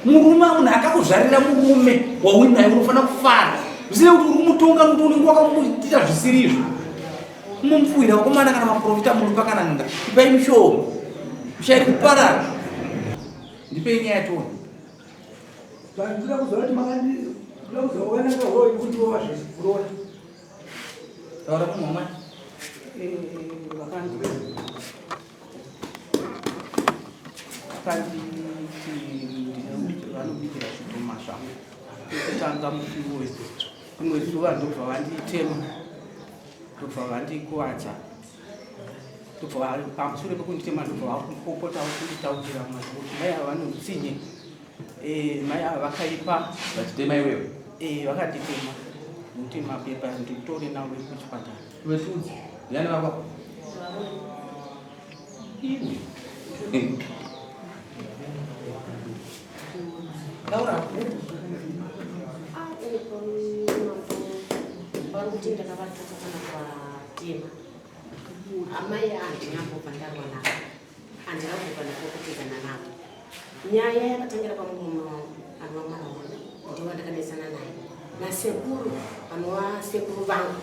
murume munhu akakuzvarira murume wauinaye unofana kufara zvizive kuti uri kumutonga nokuti unenge wakamuita zvisiri izvo. Mumupfuira vakomana kana maprofita muri pakananga ipai mishomo uchairi kuparara. Ndipei nyaya yatoni ndinoda kuzorati ndinoda kuzoonanga hoyi kuti wazvikurola taura kumwamwa vanobikira zvitoma zvangu kutanga mufiwo wese rimwe zuva ndobva vanditema ndobva vandikuwadza ndobva pamushure pekunditema ndobva vakupopotawo kunditaurira kuti mai ava vanotsinye mai ava vakaipa vachitema iwewe vakanditema nokuti mapepa nditore nawo kuchipatara vetudzi yani vako iwe taura kuti ndakavatotokana kwatema amai handinambobva ndarwa navo handinambobva ndakokotedzana navo. Nyaya yakatangira pamunhu anova mwana wangu ndiwo ndakadesana naye nasekuru vanova sekuru vangu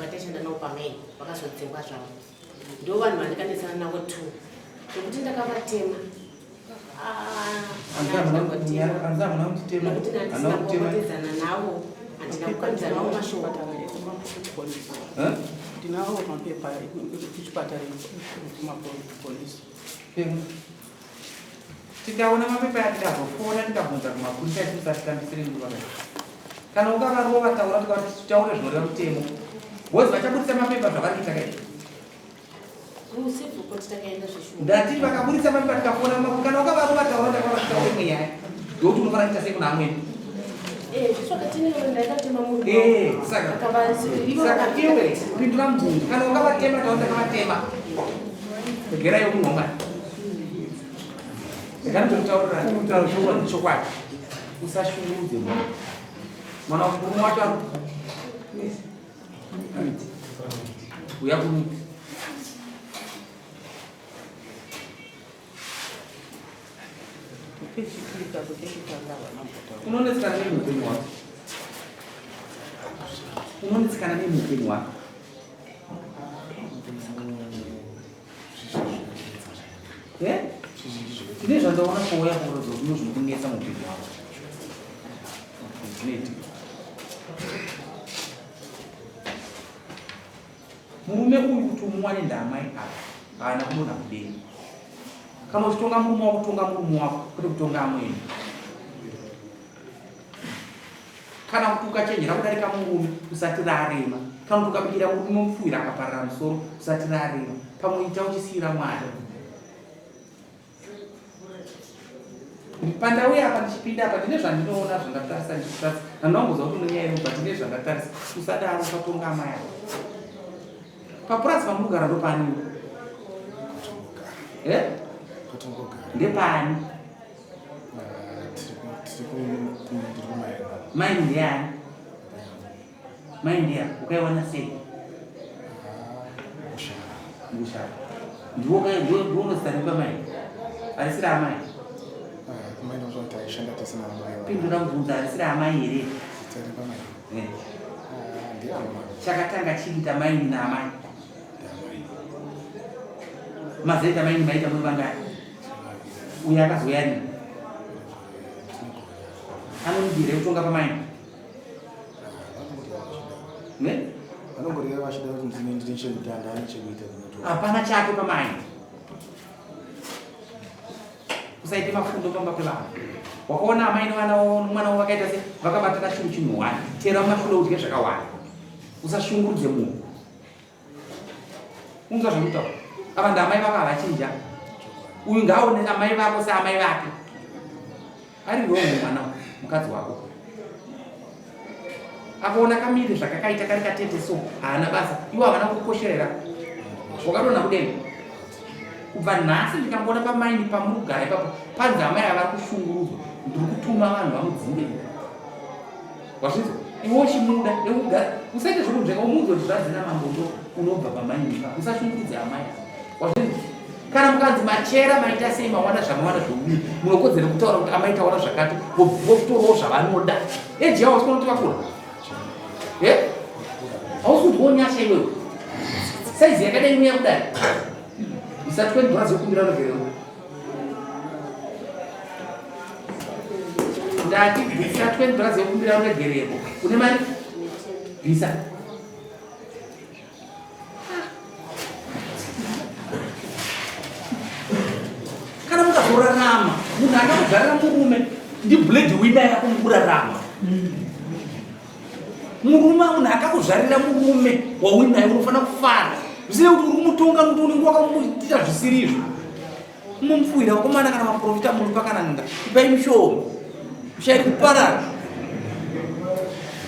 vataishanda navo pamene vakazodzingwa zvavo ndo vanhu vandikadesana navo tu nokuti ndakavatema nokuti handisingakokotedzana navo handina kukwanisa navo mashoko. ndinawo mapepa ekuchipatara kumapolisi. tikaona mapepa atikazofona tikabvunza kumapurisa etimusatitambisire nguva kana ukavarovo vataura titaure zvinoreva mutemo bozi vachabudisa mapepa zvavanoita kai ndati vakaburisa mapepa tikafona kana ukavarovo vataura takavataure imwe nyaya ndokuti unofana kuita sei kuna amweni. Saka iwe pindura mubvunzo kana ukavatema taura takavatema gera yomunhu wamwari ndakandotitaurira kutaura chokwadi usashungurudze mwana murume wacho uya kunyika unonetsekana nemuupenyu wako unonetsekana nemuupenyu wako tine zvandaona kwauya kurodzo zvino zvinokunetsa muupenyu wako zvinoitika. Murume uyu kuti umwane ndamai apa haana kunona kudenga. Kana uchitonga murume wako kutonga murume wako kwete kutonga amweni. Kana kuti ukachenjera kudarika murume usati rarema. Kana kuti ukabikira murume mupfuwira akaparara musoro usati rarema. Pamwe ita uchisiyira Mwari. Pandau apa ndichipinda apa ndine zvandinoona zvandatarisa ndichitarisa. Handinongoziva kuti unonyaya ino but ndine zvandatarisa. Usadaro usatonga amai ako. Papurazi pamunogara ndo pani? Ndepani? Mai ndiani? Mai ndiani? Ukaiwana sei? Mushara. Ndiwo unozita mai? Arisiri amai? Pindura mubvunzo arisiri amai here? Chakatanga chiita mai naamai? Mazoita mai maita muri vangani? Uyo akazouya nini? Anondigire kutonga pamai? Hapana chake pamai. Usaite mafundo pamba pevanhu. Wakaona amai mwana wakaita sei vakabatana chinhu chinhuwani. Tera mumashure udye zvakawanda. Usashungurudze munhu. Unga zvamutaura. Ava ndamai vako havachinja. Uyu ngaaone amai vako seamai vake. Ariwewo mwana mukadzi wako. Akaona kamiri zvakakaita kari katete so haana basa. Iwo havana kukosherera. Wakadonha kudenga. Kubva nhasi ndikambona pamaini pamurugara ipapo panzi amai avari kushungurudzwa. Ndiri kutuma vanhu vamudzinge. Wazvizwa? Iwe chimuda nekugara usaite zvokunzvenga umuudze kuti zvadzina mambo ndo unobva pamaini. Usashungurudze amai. Wazvizwa? kana mukanzi machera maita sei mawana zvamawana zvoumwe munokodzera kutaura kuti amaita wana zvakati votorawo zvavanoda eji yavo sikona kuti vakura hausi kuti wonyasha iwewe saizi yakadai muya kudai isati $20 yokumbira unogerero ndati bvisa $20 yokumbira unogerero une mari bvisa kana mukazorarama munhu akakugarira murume ndi blade winner yako mukurarama murume munhu akakuzvarira murume wawinaye unofanira kufara zvisina kuti uri mutonga kuti unenge wakamuita zvisirizvo mumupfuwira vakomana kana maprofita muri pakananga ipai mishomo mushairi kuparara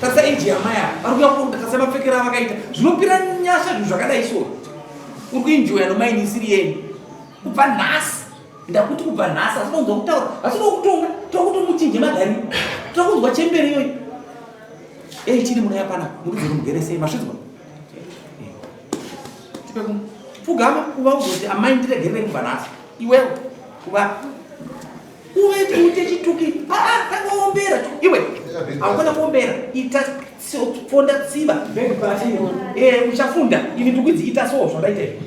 tarisa eji yamaya vari kuya kutakasa mapfekero avakaita zvinopira nyasha zvinhu zvakadai so uri kuinjoya nomainisiri yenu kubva nhasi ndakuti kubva nhasi asi unonzwa kutaura asi unokutonga tokutomuchinje magariro tokunzwa chemberi iyoyi chiri munaya pana muridzero mugeresei masvidzwa pfugama kuva uzoti amai ndiregerere kubva nhasi iwewe kuva uite chituki tangaombera iwe haukona kuombera ita fonda tsiva uchafunda ini ndikudzi ita so zvadaitei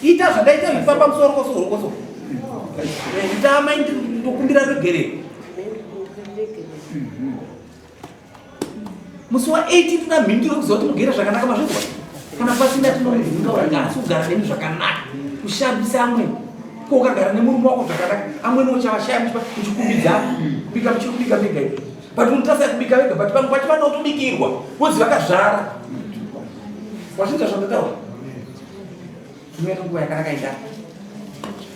ita zvadaitei ifamba musoro koso ita amai ndokumbira regerere musi wa18 tuna mhinduro kuziva kuti mugere zvakanaka mazvizwa kana pasina tinogasi kugara nemi zvakanaka kushambisa amweni ko ukagara nemurume wako zvakanaka amweni uchavashayamiswa uchikumbidza kubika muchikubika vega ivi but unotasai kubika vega but pamwe pacho vanotobikirwa wozi vakazvara wazvinza zvandataura imweni nguva yakanaka ita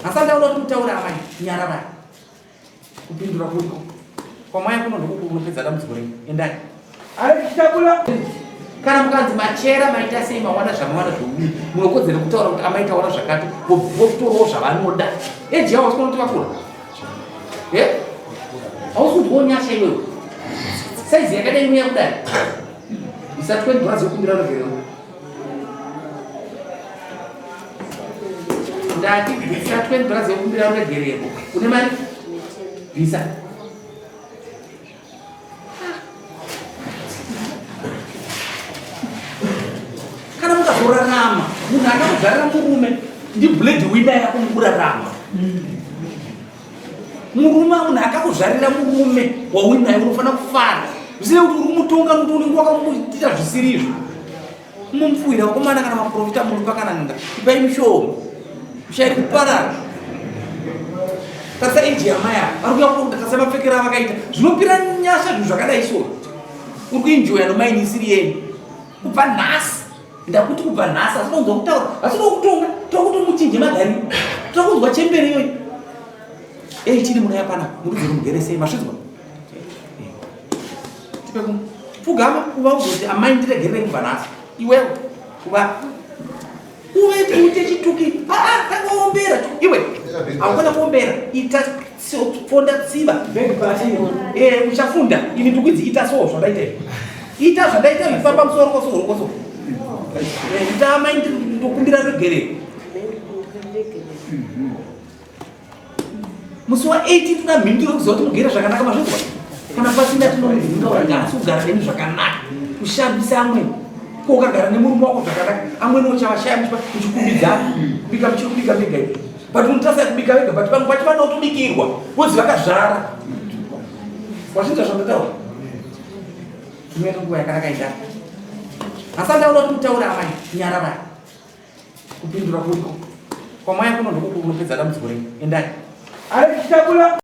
asi andaona kuti mutaura amai nyarara kupindura kuriko kwamaya kunondokukunopedza dambudziko renyu endai Aikitabula. Kana mukanzi machera maita sei mawana zvamawana zvoumwe munokodzera kutaura kuti amaita wana zvakati votorawo zvavanoda eji yavo sikona kuti vakura hausi kuti wonyasha iwewe saizi yakadai muya kudai isati $20 yokumbira unogerero ndati bvisa $20 yokumbira unogerero une mari bvisa kurarama munhu akakuzvarira murume ndi blade winner yako mukurarama murume munhu akakuzvarira murume wawinaye unofanira kufara zvisina kuti uri mutonga kuti unenge wakamuita zvisirizvo mumupfuwira vakomana kana maprofita muri pakananga ipai mishomo mushairi kuparara tarisa eji yamaya vari kuya kutakasa mapfekero avakaita zvinopira nyasha zvinhu zvakadai so uri kuinjoya nomainisiri yenu kubva nhasi ndakuti kubva nhasi asi unonzwa kutaura asi unokutonga tokutomuchinje magariro tokunzwa chemberi iyoyi chiri munaya pana muridzero mugeresei masvidzwa pfugama kuva uzoti amai ndiregerere kubva nhasi iwewe kuva uite chituki tangaombera iwe haukona kuombera ita fonda tsiva uchafunda ini ndikudzi ita so zvadaitei ita zvadaitei ifamba musoro koso ita amai ndokumbira regerero musi wa18 tuna mhinduro kuziva kuti mugere zvakanaka mazvizwa kana pasina tinogasi kugara nemi zvakanaka kushambisa amweni ko ukagara nemurume wako zvakanaka amweni uchavashayamiswa uchikumbidza kubika muchikubika vega ivi but unotasai kubika vega but pamwe pacho vanotobikirwa wozi vakazvara wazvinza zvandataura imweni nguva yakanaka ita asi andaona kuti mutaura amai nyarara kupindura kuriko kwamaya kunondokukunopedza dambudziko renyu endai Aikitabula.